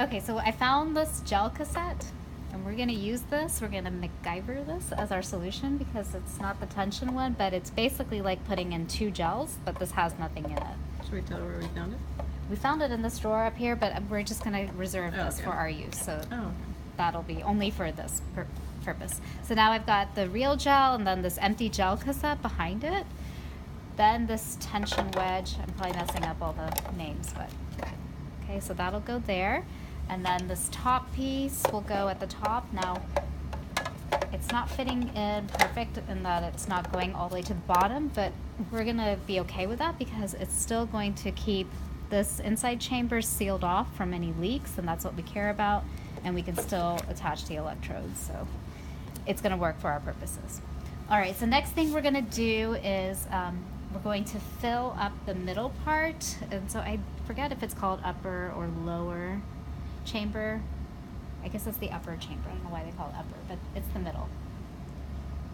Okay, so I found this gel cassette, and we're gonna use this. We're gonna MacGyver this as our solution because it's not the tension one, but it's basically like putting in 2 gels, but this has nothing in it. Should we tell her where we found it? We found it in this drawer up here, but we're just gonna reserve this okay. for our use, so Oh. that'll be only for this purpose. So now I've got the real gel and then this empty gel cassette behind it. Then this tension wedge, I'm probably messing up all the names, but okay, so that'll go there. And then this top piece will go at the top. Now, it's not fitting in perfect in that it's not going all the way to the bottom, but we're gonna be okay with that because it's still going to keep this inside chamber sealed off from any leaks, and that's what we care about, and we can still attach the electrodes, so it's gonna work for our purposes. All right, so next thing we're gonna do is we're going to fill up the middle part, and so I forget if it's called upper or lower chamber. I guess it's the upper chamber. I don't know why they call it upper, but it's the middle.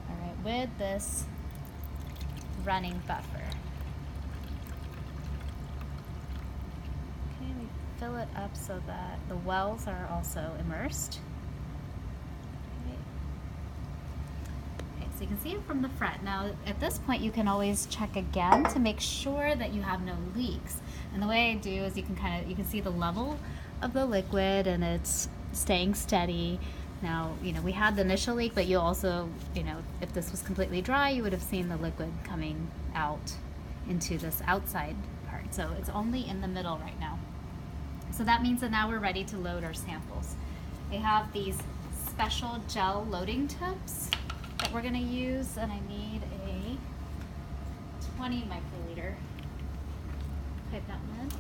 All right, with this running buffer. Okay, we fill it up so that the wells are also immersed. Okay, so you can see it from the front. Now, at this point, you can always check again to make sure that you have no leaks. And the way I do is you can see the level of the liquid and it's staying steady. Now, we had the initial leak, but you also, if this was completely dry, you would have seen the liquid coming out into this outside part. So it's only in the middle right now. So that means that now we're ready to load our samples. I have these special gel loading tips that we're gonna use, and I need a 20 microliter pipette lid.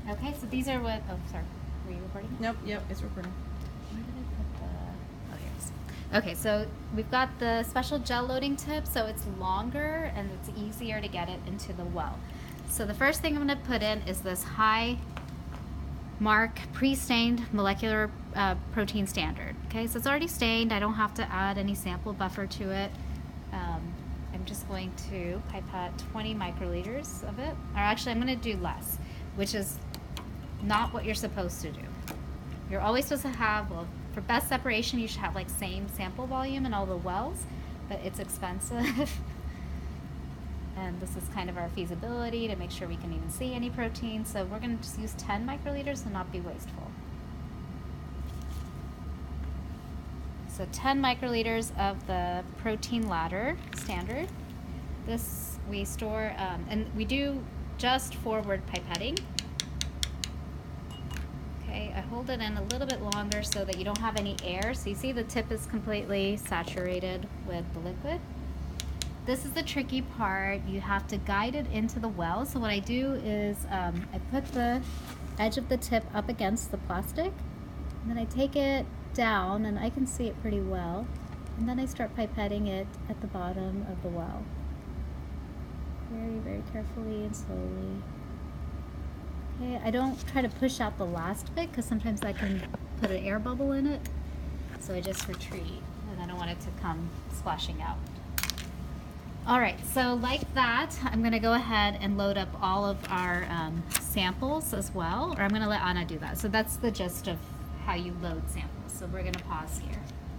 Okay, so these are what, oh, sorry, were you recording? Nope, yep, it's recording. Where did I put the, oh, here it is. Okay, so we've got the special gel loading tip, so it's longer and it's easier to get it into the well. So the first thing I'm gonna put in is this high mark pre-stained molecular protein standard. Okay, so it's already stained. I don't have to add any sample buffer to it. I'm just going to pipette 20 microliters of it, or actually I'm gonna do less, which is not what you're supposed to do. You're always supposed to have, well, for best separation, you should have like same sample volume in all the wells, but it's expensive. And this is kind of our feasibility to make sure we can even see any protein. So we're gonna just use 10 microliters and not be wasteful. So 10 microliters of the protein ladder standard. This we store, and we do just forward pipetting. Okay, I hold it in a little bit longer so that you don't have any air. So you see the tip is completely saturated with the liquid. This is the tricky part. You have to guide it into the well. So what I do is I put the edge of the tip up against the plastic, and then I take it down, and I can see it pretty well. And then I start pipetting it at the bottom of the well. Very, very carefully and slowly. Okay, I don't try to push out the last bit because sometimes that can put an air bubble in it. So I just retreat, and I don't want it to come splashing out. All right, so like that, I'm gonna go ahead and load up all of our samples as well, or I'm gonna let Anna do that. So that's the gist of how you load samples. So we're gonna pause here.